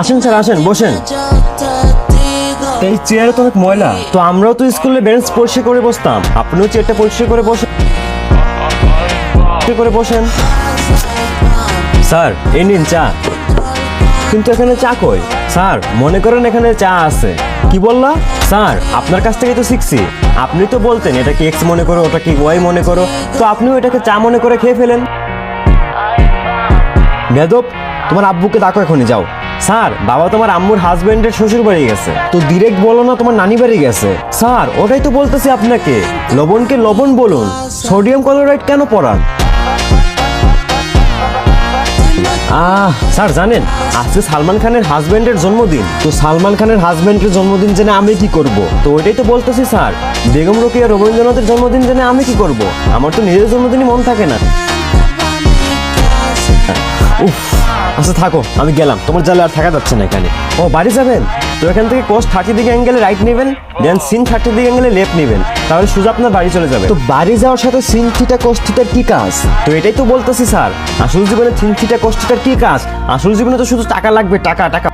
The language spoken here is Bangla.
আসেন স্যার, আসেন, বসেন। এই চেয়ারে তো অনেক ময়লা। তো আমরাও তো স্কুলে বেঞ্চ পরিষ্কার করে বসতাম, আপনিও চেয়ারটা পরিষ্কার করে বসেন। স্যার, এই নিন চা। কিন্তু এখানে চা কই? স্যার, মনে করেন এখানে চা আছে। কি বললা? স্যার, আপনার কাছ থেকে তো শিখছি। আপনি তো বলতেন এটাকে এক্স মনে করো, ওটাকে ওয়াই মনে করো, তো আপনিও এটাকে চা মনে করে খেয়ে ফেলেন। বেদব, তোমার আব্বুকে ডাকো, এখনই যাও। স্যার, বাবা তোমার আম্মুর হাজবেন্ডের শ্বশুর বাড়ি গেছে, তো ডিরেক্ট বলো না তোমার নানি বাড়ি গেছে। স্যার, ওটাই তো বলতেছি আপনাকে, লবণকে লবণ বলুন, সোডিয়াম ক্লোরাইড কেন পড়ান? স্যার জানেন, আজকে সালমান খানের হাজবেন্ডের জন্মদিন, তো সালমান খানের হাজবেন্ডের জন্মদিন জেনে আমি কি করব? তো ওইটাই তো বলতেছি স্যার, বেগম রোকেয়া রবীন্দ্রনাথের জন্মদিন জেনে আমি কি করব? আমার তো নিজের জন্মদিনই মন থাকে না। উফ, আচ্ছা থাকো, আমি গেলাম, তোমার জালে আর থাকা যাচ্ছে না এখানে। ও, বাড়ি যাবেন? তো এখান থেকে কোস 30 দিকে অ্যাঙ্গেলে রাইট নেবেন, দেন সিন 30 দিকে অ্যাঙ্গেলে লেফট নেবেন, তাহলে সোজা আপনার বাড়ি চলে যাবে। তো বাড়ি যাওয়ার সাথে সিন থিটা কোস থিটার কি কাজ? তো এটাই তো বলতেছি স্যার, আসল জীবনে সিন থিটা কোস থিটার কি কাজ? আসল জীবনে তো শুধু টাকা লাগবে, টাকা টাকা।